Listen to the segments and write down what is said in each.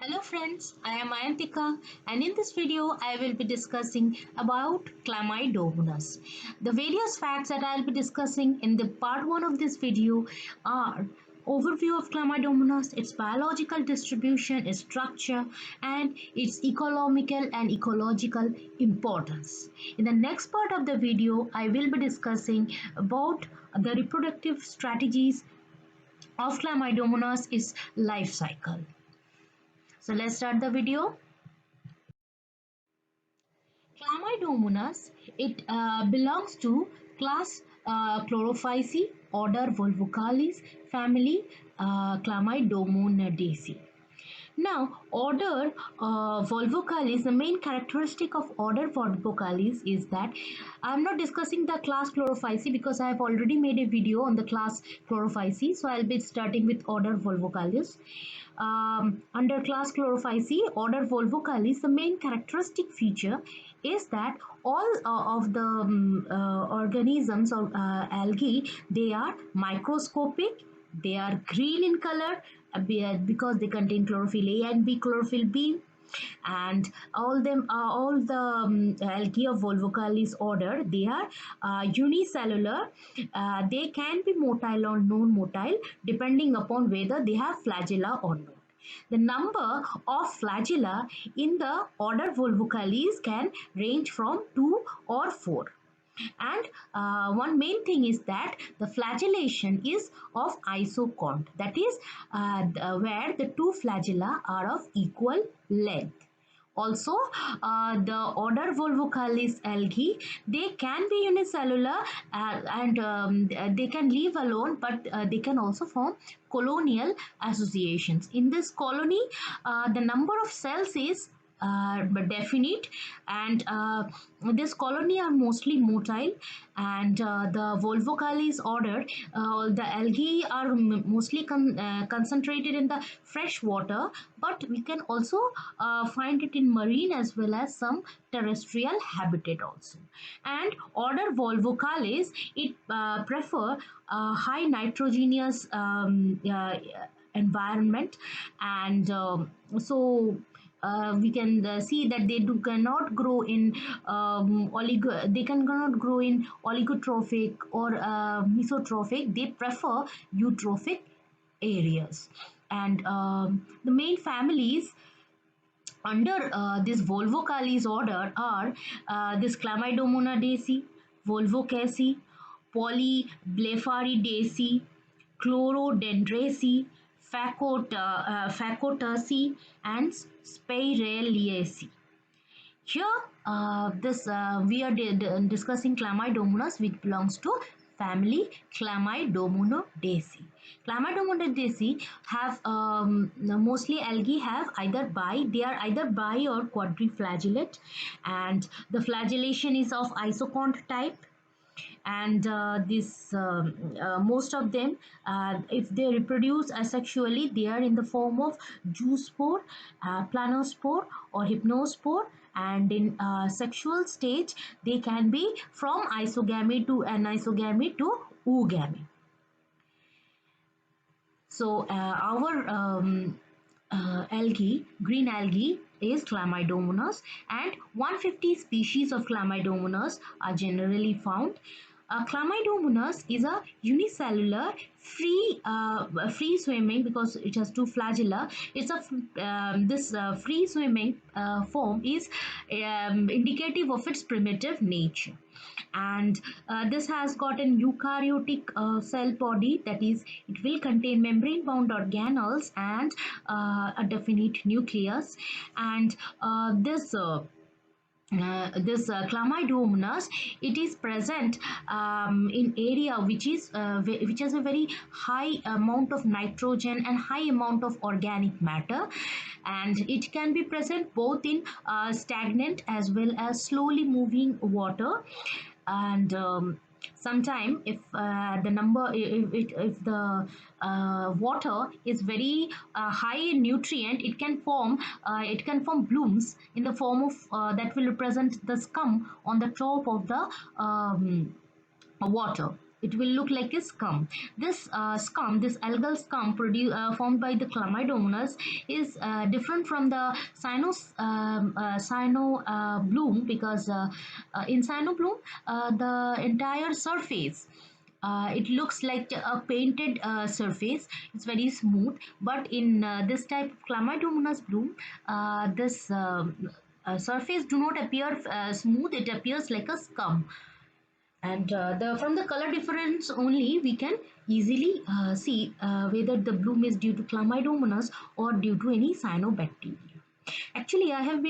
Hello friends, I am Ayantika and in this video I will be discussing about Chlamydomonas. The various facts that I will be discussing in the part 1 of this video are overview of Chlamydomonas, its biological distribution, its structure and its economical and ecological importance. In the next part of the video I will be discussing about the reproductive strategies of Chlamydomonas, its life cycle. So let's start the video. Chlamydomonas, it belongs to class Chlorophyceae, order Volvocalis, family Chlamydomonaceae. Now, order Volvocalis, the main characteristic of order Volvocalis is that I'm not discussing the class Chlorophyceae because I have already made a video on the class Chlorophyceae. So I'll be starting with order Volvocalis. Under class Chlorophyceae, order Volvocalis, the main characteristic feature is that all of the organisms or algae, they are microscopic, they are green in color because they contain chlorophyll A and B, chlorophyll B, and all the algae of Volvocalis order, they are unicellular. They can be motile or non-motile depending upon whether they have flagella or not. The number of flagella in the order Volvocalis can range from 2 or 4. And one main thing is that the flagellation is of isocont, that is where the two flagella are of equal length. Also, the order Volvocalis algae, they can be unicellular and they can live alone, but they can also form colonial associations. In this colony, the number of cells is definite, and this colony are mostly motile, and the Volvocalis order, the algae are mostly concentrated in the fresh water, but we can also find it in marine as well as some terrestrial habitat also. And order Volvocalis, it prefer high nitrogenous environment, and we can see that they cannot grow in cannot grow in oligotrophic or mesotrophic. They prefer eutrophic areas. And the main families under this Volvocalis order are this Chlamydomonaceae, Volvocaceae, Polyblefaridaceae, Chlorodendraceae, Phacotaceae, and Spiraliaceae. Here, we are discussing Chlamydomonas, which belongs to family Chlamydomonaceae. Chlamydomonaceae have mostly algae have they are either bi or quadriflagellate, and the flagellation is of isocont type. And this most of them, if they reproduce asexually, they are in the form of zoospore, planospore or hypnospore, and in sexual stage they can be from isogamy to anisogamy to oogamy. So our green algae is Chlamydomonas, and 150 species of Chlamydomonas are generally found. Chlamydomonas is a unicellular free swimming, because it has two flagella. It's a this free swimming form is indicative of its primitive nature. And this has got an eukaryotic cell body, that is, it will contain membrane bound organelles and a definite nucleus. And this Chlamydomonas, it is present in area which has a very high amount of nitrogen and high amount of organic matter, and it can be present both in stagnant as well as slowly moving water. And sometime if if the water is very high in nutrient, it can form blooms in the form of that will represent the scum on the top of the water. it will look like a scum. This scum, this algal scum formed by the Chlamydomonas is different from the cyano bloom because in cyano bloom the entire surface it looks like a painted surface. It's very smooth, but in this type of Chlamydomonas bloom, this surface do not appear smooth. It appears like a scum, and from the color difference only we can easily see whether the bloom is due to Chlamydomonas or due to any cyanobacteria. Actually, I have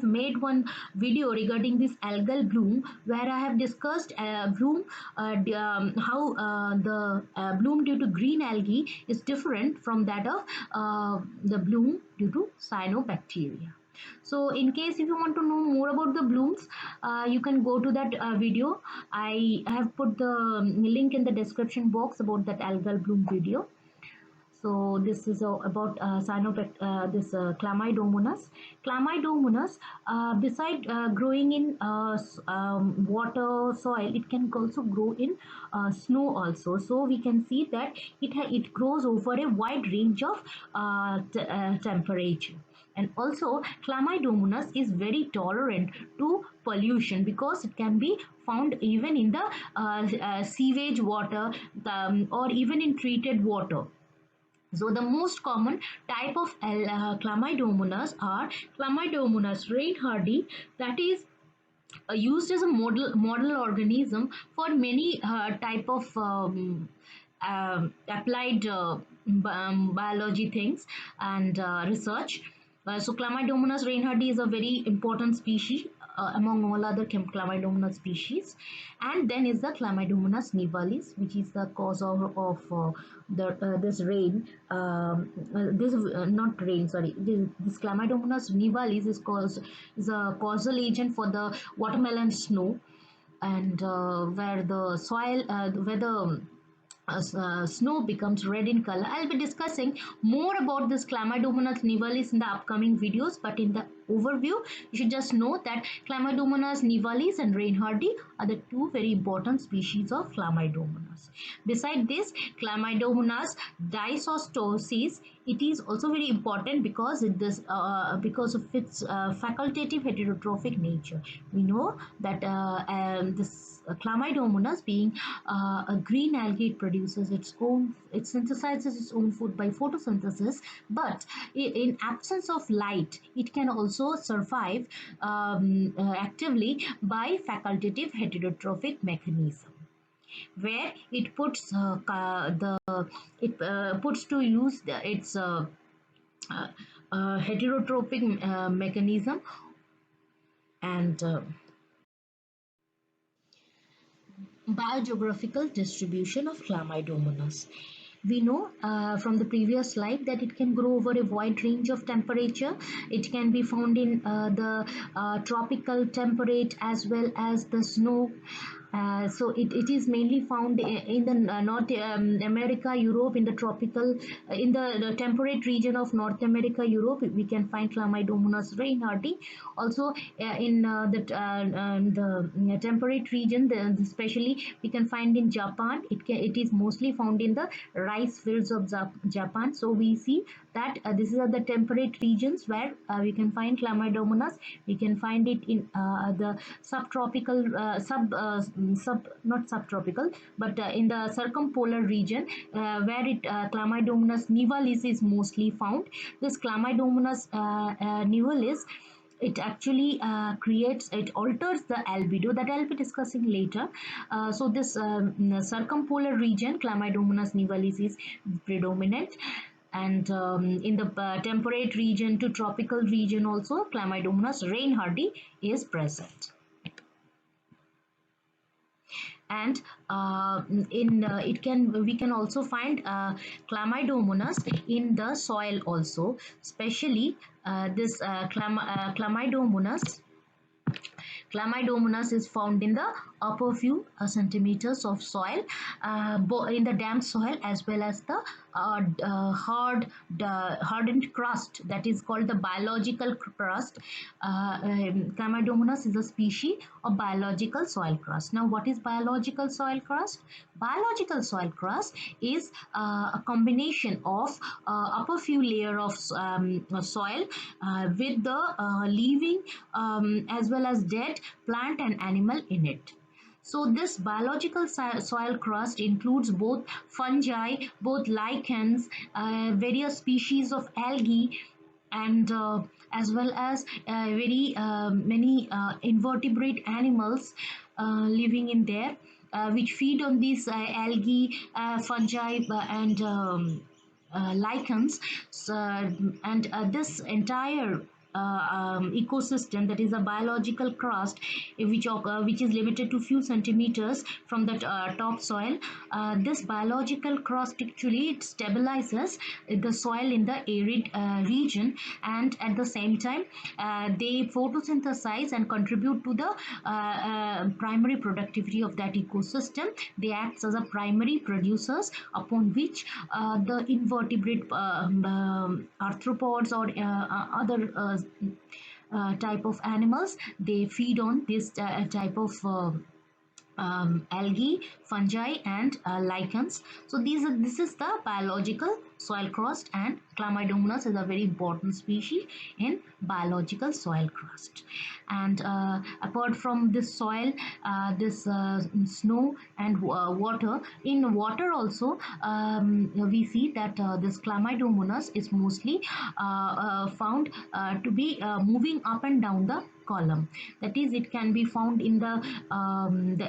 made one video regarding this algal bloom where I have discussed bloom how the bloom due to green algae is different from that of the bloom due to cyanobacteria. So in case if you want to know more about the blooms, you can go to that video. I have put the link in the description box about that algal bloom video. So this is about this Chlamydomonas. Chlamydomonas, beside growing in water, soil, it can also grow in snow also. So we can see that it grows over a wide range of temperature. And also, Chlamydomonas is very tolerant to pollution because it can be found even in the sewage water, or even in treated water. So the most common type of Chlamydomonas are Chlamydomonas reinhardti, that is used as a model organism for many type of applied biology things and research. So Chlamydomonas reinhardti is a very important species among all other Chlamydomonas species. And then is the Chlamydomonas nivalis, which is the cause of this rain. This not rain, sorry. This Chlamydomonas nivalis is a causal agent for the watermelon snow, and where the soil, where the snow becomes red in color. I'll be discussing more about this Chlamydomonas nivalis in the upcoming videos, but in the overview, you should just know that Chlamydomonas nivalis and reinhardti are the two very important species of Chlamydomonas. Beside this, Chlamydomonas dysostosis, it is also very important because because of its facultative heterotrophic nature. We know that this Chlamydomonas being a green algae, it produces it synthesizes its own food by photosynthesis, but in absence of light, it can also survive actively by facultative heterotrophic mechanism, where it puts puts to use its uh, heterotropic mechanism. And biogeographical distribution of Chlamydomonas. We know from the previous slide that it can grow over a wide range of temperature. It can be found in the tropical temperate as well as the snow. So it is mainly found in the North America, Europe, in the tropical, in the temperate region of North America, Europe. We can find Chlamydomonas reinhardti. Also in the temperate region, especially we can find in Japan. It is mostly found in the rice fields of Japan. So we see that this is the temperate regions where we can find Chlamydomonas. We can find it in the subtropical, not subtropical, but in the circumpolar region where Chlamydomonas nivalis is mostly found. This Chlamydomonas nivalis, it actually it alters the albedo that I'll be discussing later. So this circumpolar region, Chlamydomonas nivalis is predominant, and in the temperate region to tropical region also, Chlamydomonas reinhardti is present. And in it can we can also find Chlamydomonas in the soil also, especially this Chlamydomonas Chlamydomonas is found in the upper few centimeters of soil, in the damp soil, as well as the hardened crust that is called the biological crust. Chlamydomonas is a species of biological soil crust. Now, what is biological soil crust? Biological soil crust is a combination of upper few layer of soil with the living as well as dead plant and animal in it. So this biological soil crust includes both fungi, both lichens, various species of algae, and as well as very many invertebrate animals living in there, which feed on these algae, fungi, and lichens. So, and this entire ecosystem, that is a biological crust, which is limited to few centimeters from the topsoil. This biological crust actually it stabilizes the soil in the arid region, and at the same time they photosynthesize and contribute to the primary productivity of that ecosystem. They act as a primary producers upon which the invertebrate arthropods or other type of animals, they feed on this type of algae, fungi, and lichens. So this is the biological soil crust, and Chlamydomonas is a very important species in biological soil crust. And apart from this soil, this snow and water, in water also we see that this Chlamydomonas is mostly found to be moving up and down the column. That is, it can be found in the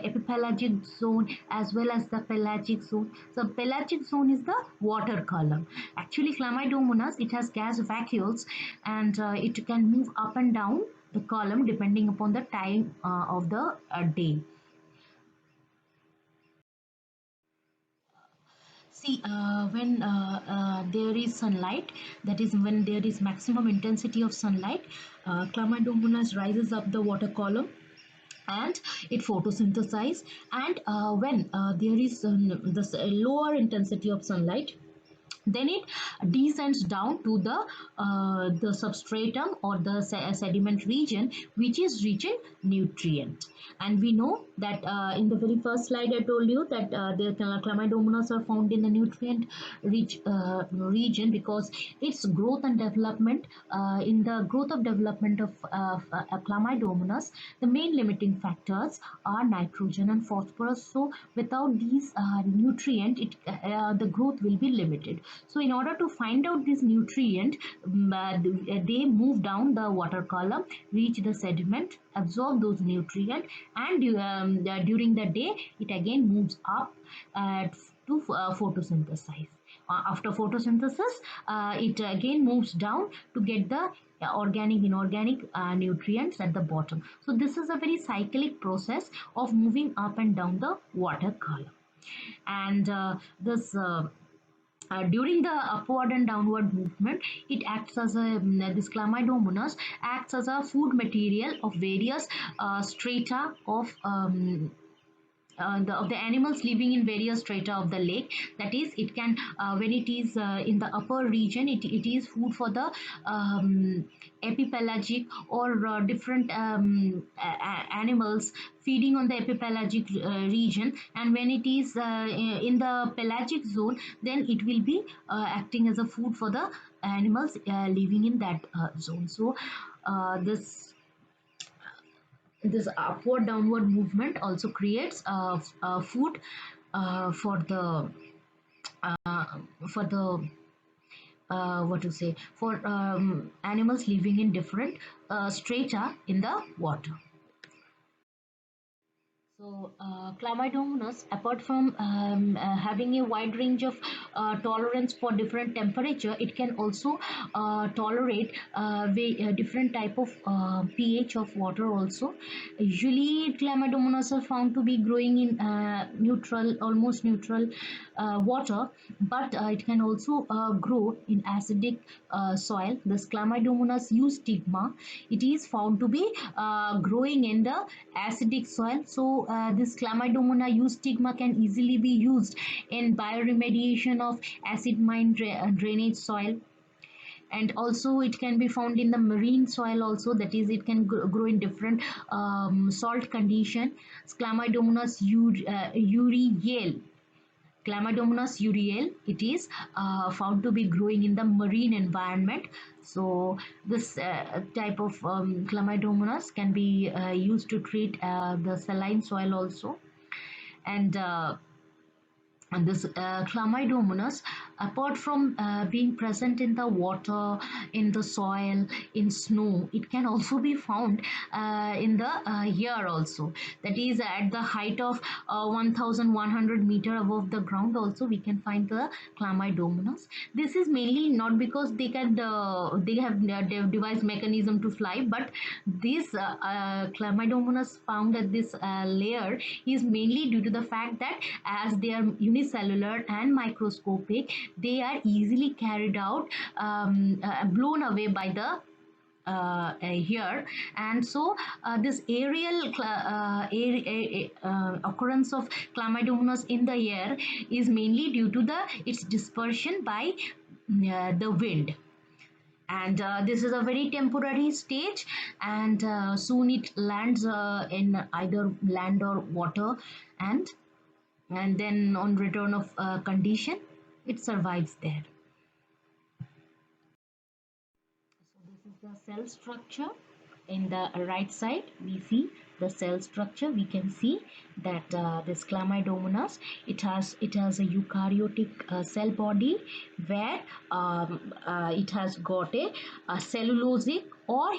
epipelagic zone as well as the pelagic zone. So pelagic zone is the water column. Actually, Chlamydomonas, it has gas vacuoles, and it can move up and down the column depending upon the time of the day. See, when there is sunlight, that is when there is maximum intensity of sunlight, Chlamydomonas rises up the water column and it photosynthesizes. And when there is this lower intensity of sunlight, then it descends down to the substratum or the sediment region, which is rich in nutrient. And we know that in the very first slide I told you that the Chlamydomonas are found in the nutrient rich region, because its growth and development, in the growth of development of Chlamydomonas, the main limiting factors are nitrogen and phosphorus. So without these nutrient, the growth will be limited. So in order to find out this nutrient, they move down the water column, reach the sediment, absorb those nutrients, and during the day it again moves up to photosynthesize. After photosynthesis, it again moves down to get the organic, inorganic nutrients at the bottom. So this is a very cyclic process of moving up and down the water column. And this during the upward and downward movement, it acts as a this Chlamydomonas acts as a food material of various strata of the animals living in various strata of the lake. That is, it can when it is in the upper region, it is food for the epipelagic or different animals feeding on the epipelagic region. And when it is in the pelagic zone, then it will be acting as a food for the animals living in that zone. So this upward downward movement also creates food for the uh, for the what to say, for animals living in different strata in the water. Chlamydomonas, apart from having a wide range of tolerance for different temperature, it can also tolerate different type of pH of water also. Usually, Chlamydomonas are found to be growing in neutral, almost neutral water, but it can also grow in acidic soil. This Chlamydomonas eustigma, it is found to be growing in the acidic soil. So this Chlamydomona eustigma can easily be used in bioremediation of acid mine drainage soil, and also it can be found in the marine soil also, that is it can grow in different salt condition. Chlamydomonas uriale, Chlamydomonas uriale, it is found to be growing in the marine environment. So this type of Chlamydomonas can be used to treat the saline soil also. And this Chlamydomonas, apart from being present in the water, in the soil, in snow, it can also be found in the air also. That is at the height of 1,100 meter above the ground also we can find the Chlamydomonas. This is mainly not because they have devised mechanism to fly, but this Chlamydomonas found at this layer is mainly due to the fact that as they are unicellular and microscopic, they are easily carried out, blown away by the here. And so this aerial occurrence of Chlamydomonas in the air is mainly due to the its dispersion by the wind. And this is a very temporary stage, and soon it lands in either land or water, and then on return of condition it survives there. So this is the cell structure. In the right side we see the cell structure. We can see that this Chlamydomonas, it has a eukaryotic cell body, where it has got a cellulosic or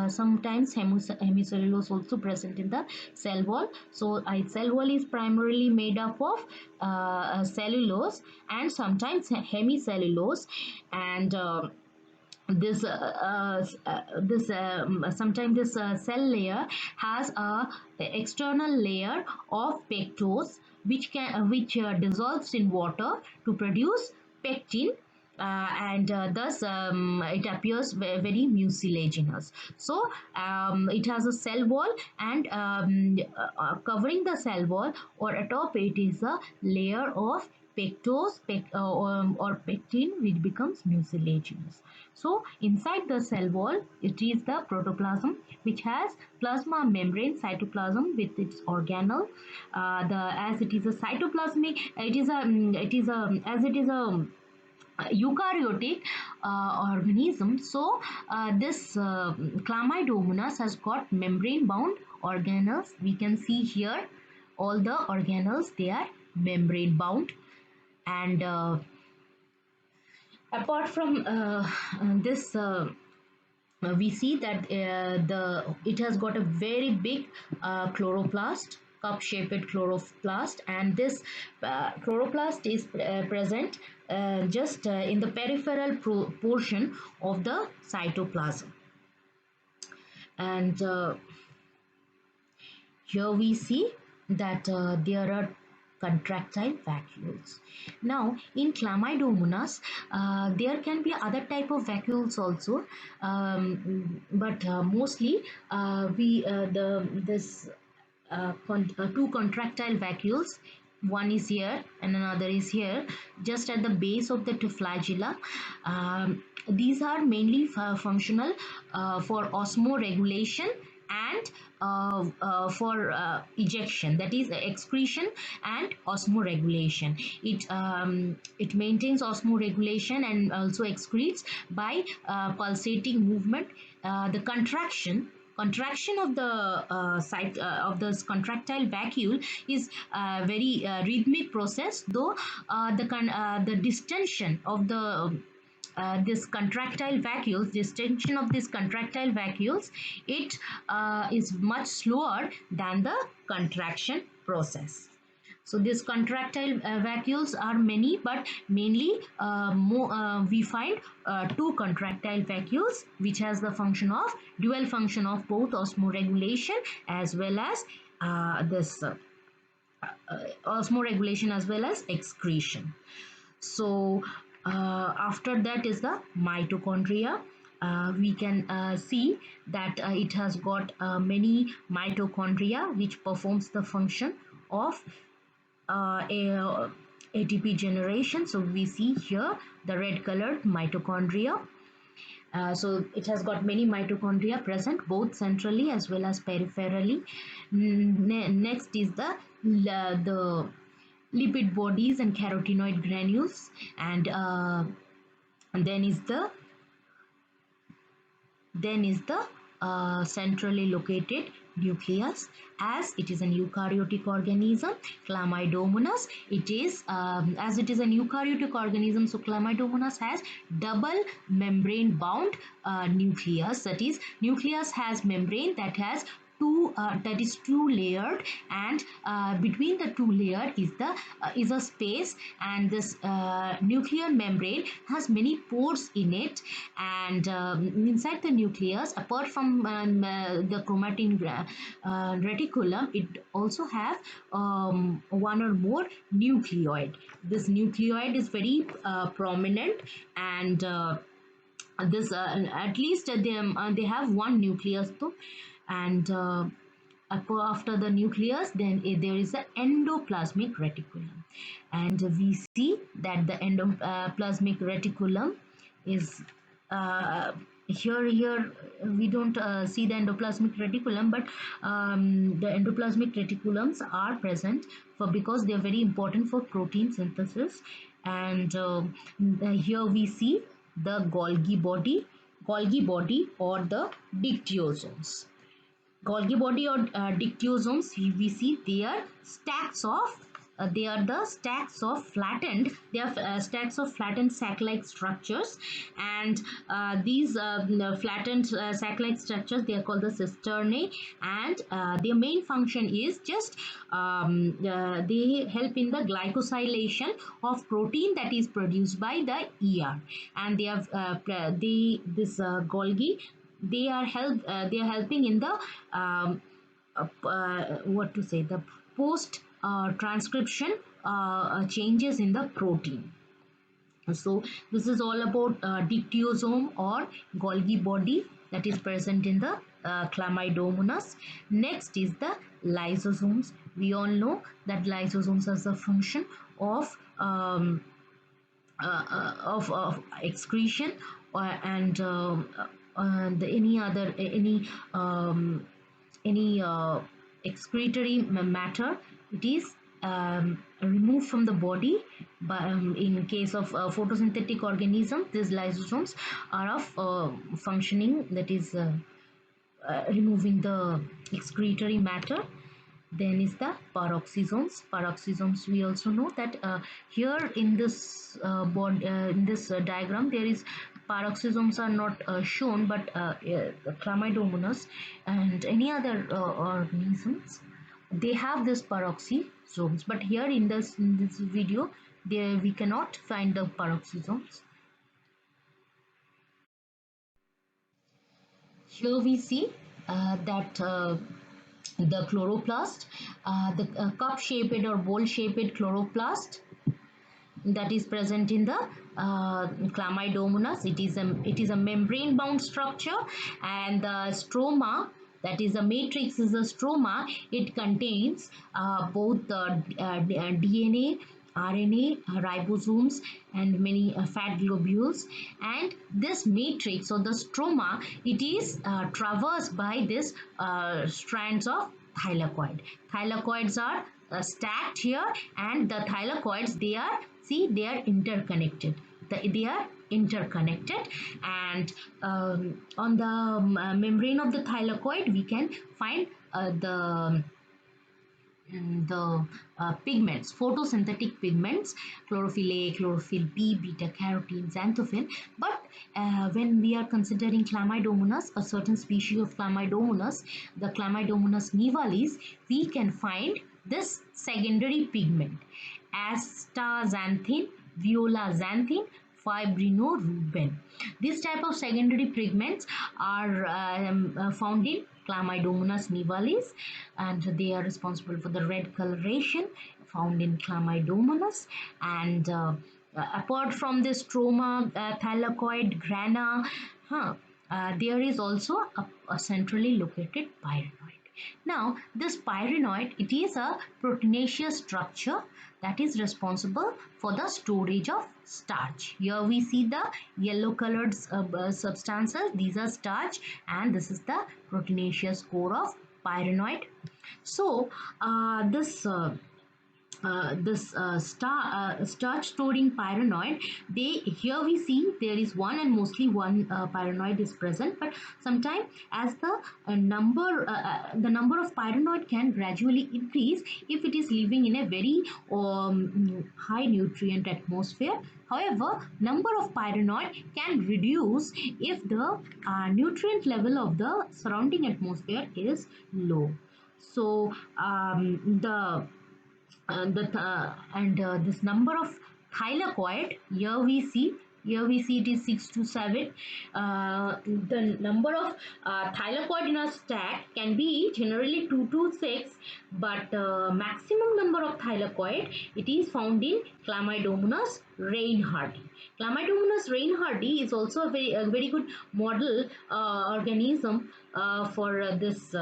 sometimes hemicellulose also present in the cell wall. So a cell wall is primarily made up of cellulose and sometimes hemicellulose. And this sometimes this cell layer has a external layer of pectose, which dissolves in water to produce pectin, and thus it appears very mucilaginous. So it has a cell wall, and covering the cell wall or atop it is a layer of pectose or pectin, which becomes mucilaginous. So inside the cell wall, it is the protoplasm, which has plasma membrane cytoplasm with its organelle. As it is a cytoplasmic, it is a as it is a eukaryotic organism. So this Chlamydomonas has got membrane bound organelles. We can see here all the organelles, they are membrane bound. And apart from this we see that it has got a very big chloroplast, cup shaped chloroplast, and this chloroplast is present just in the peripheral portion of the cytoplasm. And here we see that there are contractile vacuoles. Now in Chlamydomonas, there can be other type of vacuoles also, but mostly we the this two contractile vacuoles. One is here and another is here, just at the base of the flagella. These are mainly functional for osmoregulation and for ejection, that is excretion and osmoregulation. It maintains osmoregulation and also excretes by pulsating movement. The contraction of the site of this contractile vacuole is a very rhythmic process, though the distension of the this contractile vacuoles, this tension of these contractile vacuoles, it is much slower than the contraction process. So these contractile vacuoles are many, but mainly we find two contractile vacuoles, which has the function of dual function of both osmoregulation as well as this osmoregulation as well as excretion. So after that is the mitochondria. We can see that it has got many mitochondria which performs the function of ATP generation. So we see here the red colored mitochondria. So it has got many mitochondria present both centrally as well as peripherally. Next is the lipid bodies and carotenoid granules, and then is the centrally located nucleus. As it is an eukaryotic organism, Chlamydomonas, it is as it is an eukaryotic organism, so Chlamydomonas has double membrane bound nucleus. That is, nucleus has membrane that has that is two layered, and between the two layer is a space, and this nuclear membrane has many pores in it, and inside the nucleus, apart from the chromatin reticulum, it also have one or more nucleoid. This nucleoid is very prominent, and this at least they have one nucleus though, and after the nucleus, then there is the endoplasmic reticulum, and we see that the endoplasmic reticulum is here we don't see the endoplasmic reticulum, but the endoplasmic reticulums are present because they are very important for protein synthesis. And here we see the Golgi body or the dictyosomes. Golgi body or dictyosomes, we see they are stacks of they are the stacks of flattened sac-like structures, and these flattened sac-like structures, they are called the cisternae, and their main function is just they help in the glycosylation of protein that is produced by the ER, and they have Golgi, they are helping in the what to say, the post transcription changes in the protein. So this is all about dictyosome or Golgi body that is present in the Chlamydomonas. Next is the lysosomes. We all know that lysosomes has a function of excretion and any excretory matter. It is removed from the body. But in case of photosynthetic organisms, these lysosomes are of functioning, that is removing the excretory matter. Then is the peroxisomes. Peroxisomes, we also know that here in this diagram, there is peroxisomes are not shown, but Chlamydomonas and any other organisms, they have this peroxisomes. But here in this video, there we cannot find the peroxisomes. Here we see that the chloroplast, the cup-shaped or bowl-shaped chloroplast that is present in the Chlamydomonas. It is a membrane-bound structure, and the stroma, that is the matrix, is the stroma. It contains both the DNA, RNA, ribosomes, and many fat globules. And this matrix or the stroma, it is traversed by this strands of thylakoid. Thylakoids are stacked here, and the thylakoids, they are interconnected. They are interconnected, and on the membrane of the thylakoid, we can find the pigments, photosynthetic pigments, chlorophyll A, chlorophyll B, beta carotene, xanthophyll. But when we are considering Chlamydomonas, a certain species of Chlamydomonas, the Chlamydomonas nivalis, we can find this secondary pigment, astaxanthin, violaxanthin, fibrinoruben. This type of secondary pigments are found in Chlamydomonas nivalis, and they are responsible for the red coloration found in Chlamydomonas. And apart from this stroma, thylakoid, grana, there is also a centrally located pyrenoid. Now, this pyrenoid, it is a proteinaceous structure that is responsible for the storage of starch. Here we see the yellow colored substances. These are starch, and this is the proteinaceous core of pyrenoid. So, this starch storing pyrenoid, they here we see there is one and mostly one pyrenoid is present, but sometimes as the number of pyrenoid can gradually increase if it is living in a very high nutrient atmosphere. However, number of pyrenoid can reduce if the nutrient level of the surrounding atmosphere is low. So the and this number of thylakoid, here we see it is 6 to 7. The number of thylakoid in a stack can be generally 2 to 6, but maximum number of thylakoid, it is found in Chlamydomonas reinhardti. Chlamydomonas reinhardti is also a very good model organism for this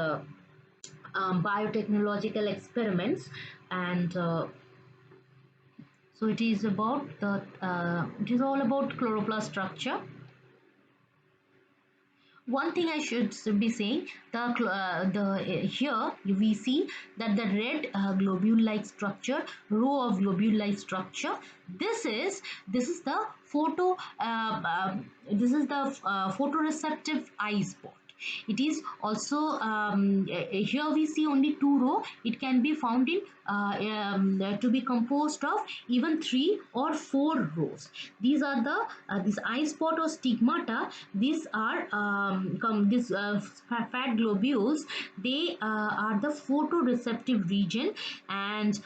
biotechnological experiments. And so it is about the it is all about chloroplast structure. One thing I should be saying, here we see that the red globule-like structure, row of globule-like structure. This is the photoreceptive eye spot. It is also here we see only two row. It can be found in to be composed of even 3 or 4 rows. These are the this eye spot or stigmata. These are fat globules. They are the photoreceptive region, and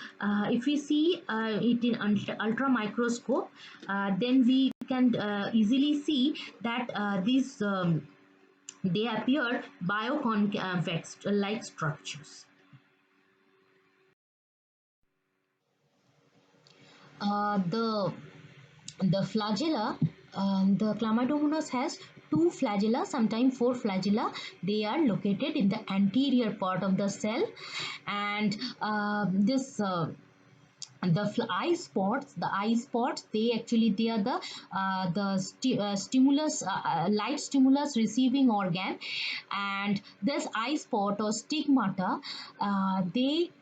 if we see it in ultra microscope, then we can easily see that these they appear bioconvex like structures. The flagella, the Chlamydomonas has two flagella, sometimes four flagella. They are located in the anterior part of the cell, and this the eye spots, they are the stimulus, light stimulus receiving organ. And this eye spot or stigmata, they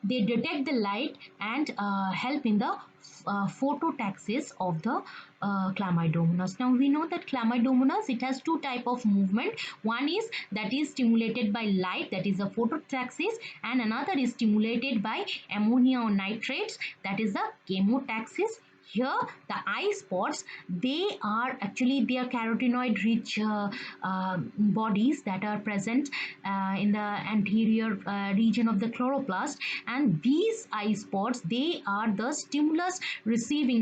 detect the light and help in the phototaxis of the Chlamydomonas. Now we know that Chlamydomonas, it has two type of movement. One is that is stimulated by light, that is a phototaxis, and another is stimulated by ammonia or nitrates, that is a chemotaxis. Here the eye spots, they are carotenoid rich bodies that are present in the anterior region of the chloroplast, and these eye spots, they are the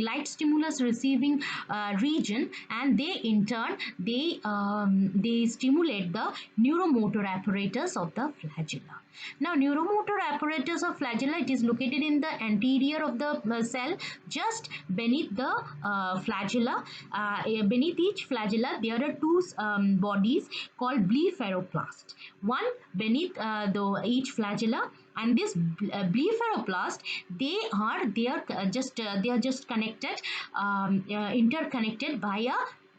light stimulus receiving region, and they in turn they stimulate the neuromotor apparatus of the flagella. Now, neuromotor apparatus of flagella, it is located in the anterior of the cell, just beneath the flagella. Beneath each flagella, there are two bodies called blepharoplast. One beneath each flagella, and this blepharoplast, they are just connected, interconnected by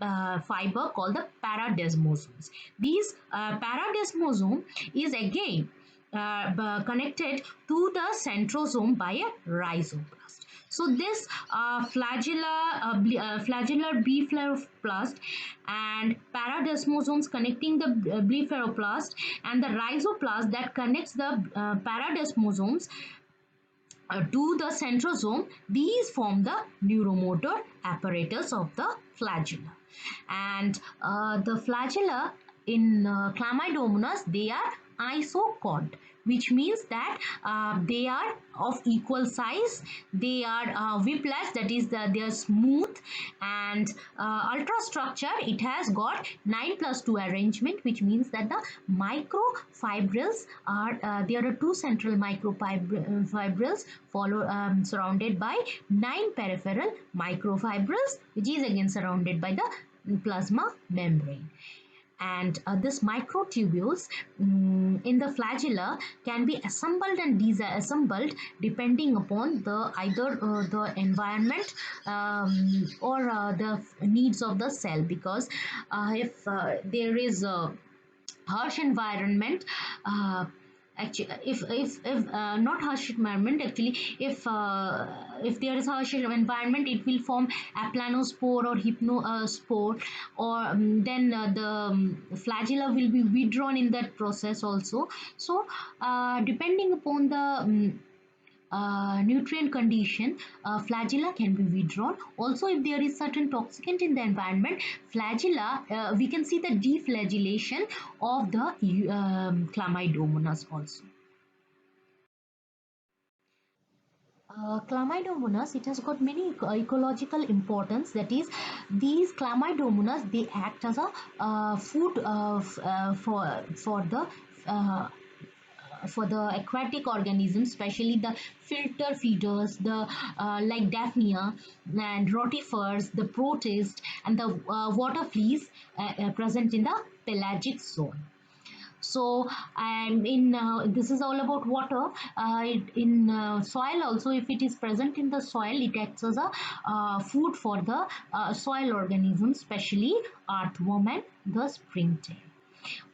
a fiber called the paradesmosomes. These paradesmosome is again connected to the centrosome by a rhizoblast. So this flagellar blepharoplast and paradesmosomes connecting the blepharoplast and the rhizoplast that connects the paradesmosomes to the centrosome, these form the neuromotor apparatus of the flagella. And the flagella in Chlamydomonas, they are isochord, which means that they are of equal size, they are whiplash, that is they are smooth, and ultrastructure, it has got 9+2 arrangement, which means that the microfibrils are there are two central microfibrils follow surrounded by 9 peripheral microfibrils, which is again surrounded by the plasma membrane. And this microtubules in the flagella can be assembled and disassembled depending upon the either the environment or the needs of the cell, because if there is a harsh environment, actually if not harsh environment, actually if there is harsh environment, it will form aplanospore or hypnospore, or then the flagella will be withdrawn in that process also. So depending upon the nutrient condition, flagella can be withdrawn. Also, if there is certain toxicant in the environment, flagella, we can see the deflagellation of the Chlamydomonas also. Chlamydomonas, it has got many ecological importance. That is, these Chlamydomonas, they act as a food uh, for the aquatic organisms, especially the filter feeders, the like Daphnia and rotifers, the protists, and the water fleas present in the pelagic zone. So, and in this is all about water. In soil also, if it is present in the soil, it acts as a food for the soil organisms, especially earthworm and the springtail.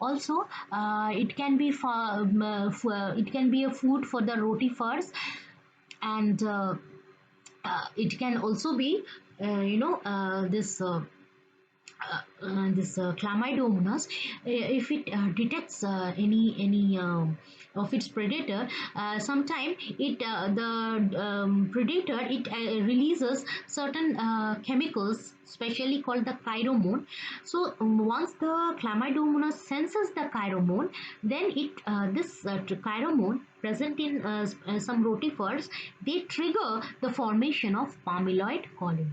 Also, it can be it can be a food for the rotifers, and it can also be this Chlamydomonas, if it detects any of its predator, sometime it the predator, it releases certain chemicals, specially called the chiromone. So once the Chlamydomonas senses the chiromone, then it this chiromone present in some rotifers, they trigger the formation of palmilloid colony.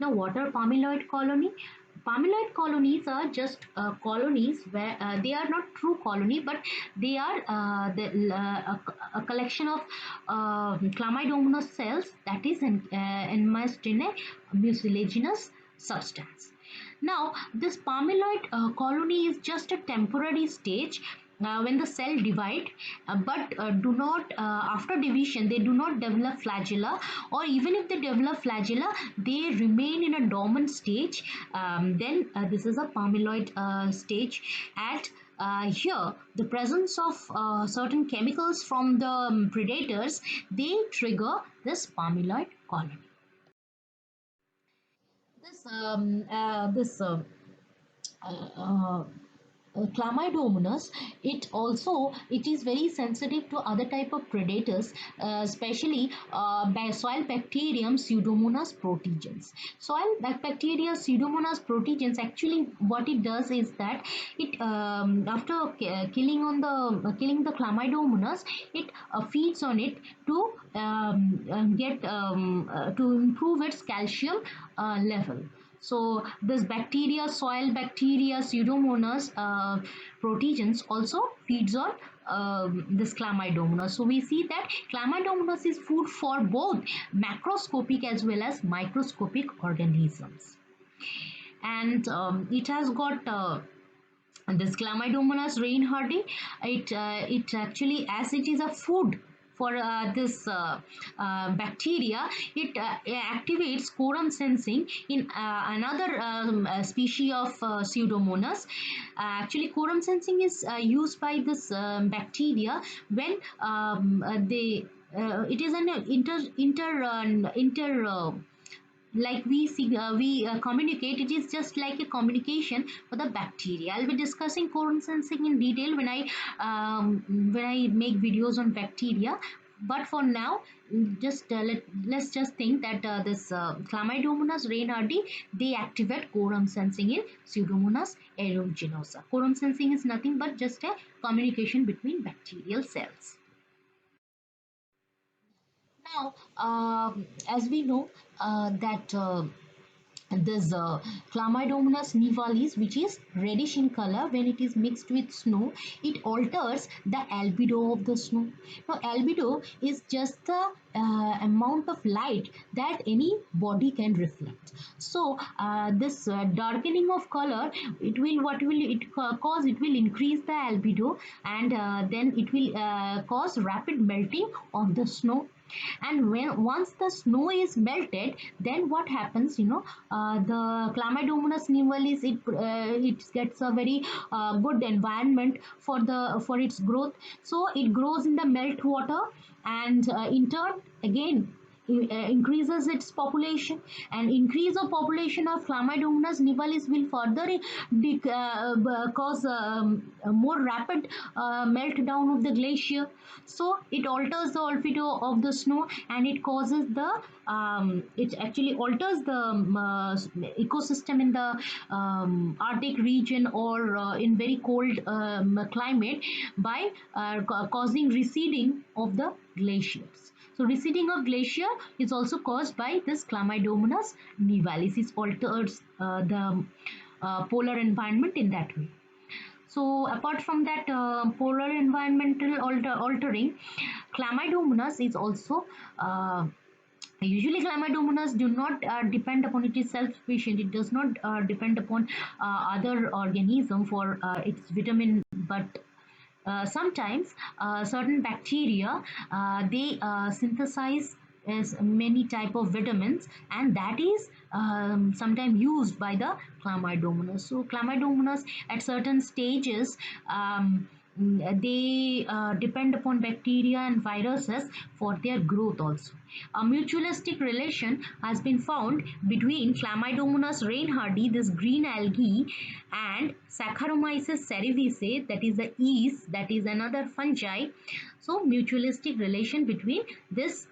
Now, what are palmilloid colony? Palmilloid colonies are just colonies where they are not true colony, but they are a collection of Chlamydomonas cells that is enmeshed in a mucilaginous substance. Now, this palmilloid colony is just a temporary stage when the cell divide, but do not after division they do not develop flagella, or even if they develop flagella, they remain in a dormant stage. Then this is a palmilloid stage. At here, the presence of certain chemicals from the predators, they trigger this palmilloid colony. This Chlamydomonas, it is very sensitive to other type of predators, especially soil bacterium Pseudomonas protegens. Soil bacteria Pseudomonas protegens, actually what it does is that it after killing the Chlamydomonas, it feeds on it to get to improve its calcium level. So this bacteria, soil bacteria, Pseudomonas protegens also feeds on this Chlamydomonas. So we see that Chlamydomonas is food for both macroscopic as well as microscopic organisms. And it has got this Chlamydomonas reinhardti. It actually, as it is a food for this bacteria, it activates quorum sensing in another species of Pseudomonas. Actually, quorum sensing is used by this bacteria when they it is an inter like we see we communicate. It is just like a communication for the bacteria. I'll be discussing codon sensing in detail when I make videos on bacteria. But for now, just let's just think that this Chlamydomonas reinhardti, they activate codon sensing in Pseudomonas aeruginosa. Codon sensing is nothing but just a communication between bacterial cells. Now, as we know that this Chlamydomonas nivalis, which is reddish in color when it is mixed with snow, it alters the albedo of the snow. Now, albedo is just the amount of light that any body can reflect. So, this darkening of color, it will what will it cause? It will increase the albedo, and then it will cause rapid melting of the snow. And when once the snow is melted, then what happens, the Chlamydomonas nivalis, it gets a very good environment for its growth. So it grows in the melt water, and in turn again increases its population. And increase of population of Chlamydomonas nivalis will further cause a more rapid meltdown of the glacier. So it alters the albedo of the snow, and it causes it actually alters the ecosystem in the Arctic region, or in very cold climate, by causing receding of the glaciers. So receding of glacier is also caused by this Chlamydomonas nivalis. It alters the polar environment in that way. So apart from that polar environmental altering, Chlamydomonas is also usually Chlamydomonas do not depend upon, it is self-sufficient. It does not depend upon other organism for its vitamin, but sometimes certain bacteria they synthesize as many type of vitamins, and that is sometimes used by the Chlamydomonas. So Chlamydomonas at certain stages they depend upon bacteria and viruses for their growth also. A mutualistic relation has been found between Chlamydomonas reinhardti, this green algae, and Saccharomyces cerevisiae, that is the yeast, that is another fungi. So mutualistic relation between this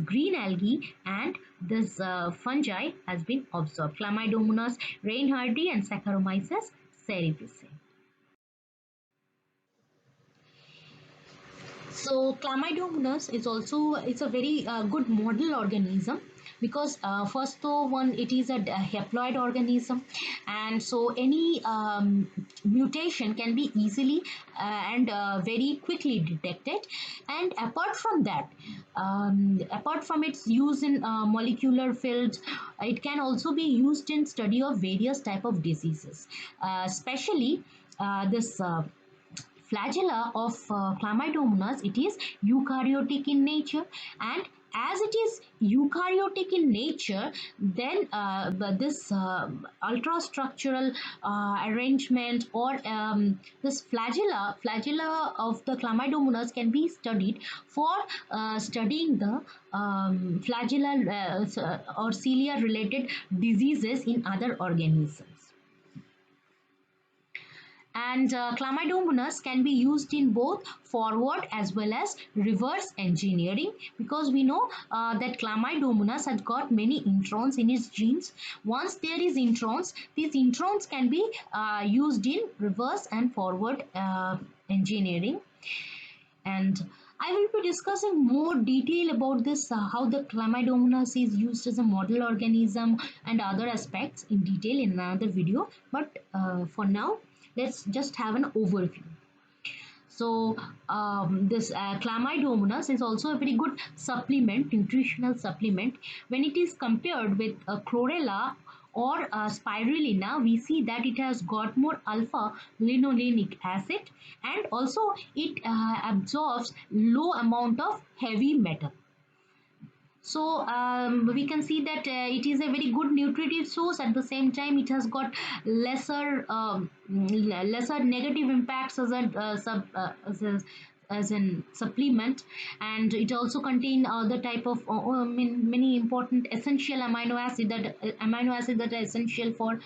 green algae and this fungi has been observed. Chlamydomonas reinhardti and Saccharomyces cerevisiae. So Chlamydomonas is also, it's a very good model organism, because first though one, it is a haploid organism, and so any mutation can be easily and very quickly detected. And apart from that, apart from its use in molecular fields, it can also be used in study of various type of diseases, especially this flagella of Chlamydomonas, it is eukaryotic in nature, and as it is eukaryotic in nature, then this ultrastructural arrangement, or this flagella of the Chlamydomonas can be studied for studying the flagella or cilia related diseases in other organisms. And Chlamydomonas can be used in both forward as well as reverse engineering, because we know that Chlamydomonas has got many introns in its genes. Once there is introns, these introns can be used in reverse and forward engineering. And I will be discussing more detail about this, how the Chlamydomonas is used as a model organism and other aspects in detail in another video. But for now, let's just have an overview. So this Chlamydomonas is also a very good supplement, nutritional supplement. When it is compared with chlorella or spirulina, we see that it has got more alpha linolenic acid, and also it absorbs low amount of heavy metal. So we can see that it is a very good nutritive source. At the same time, it has got lesser lesser negative impacts as a as an supplement, and it also contain other type of many important essential amino acid that are essential for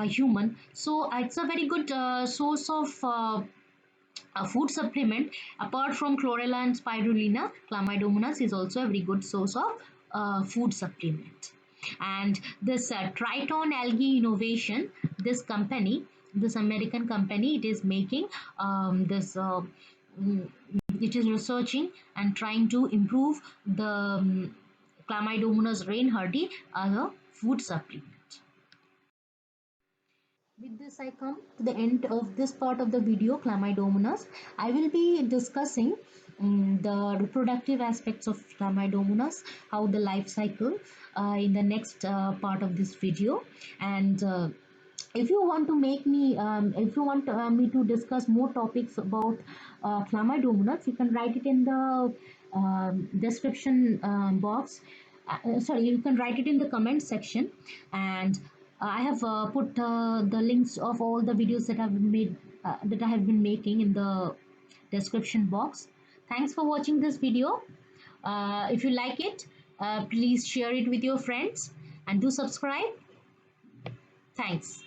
human. So it's a very good source of a food supplement. Apart from chlorella and spirulina, chlamydomonas is also a very good source of food supplement. And this Triton Algae Innovation, this company, this American company, it is making this. Mm, it is researching and trying to improve the Chlamydomonas reinhardti as a food supplement. With this, I come to the end of this part of the video, Chlamydomonas. I will be discussing the reproductive aspects of Chlamydomonas, how the life cycle in the next part of this video. And if you want to make me, if you want me to discuss more topics about Chlamydomonas, you can write it in the description box. Sorry, you can write it in the comment section, and I have put the links of all the videos that I've made, that I have been making in the description box. Thanks for watching this video. If you like it, please share it with your friends and do subscribe. Thanks.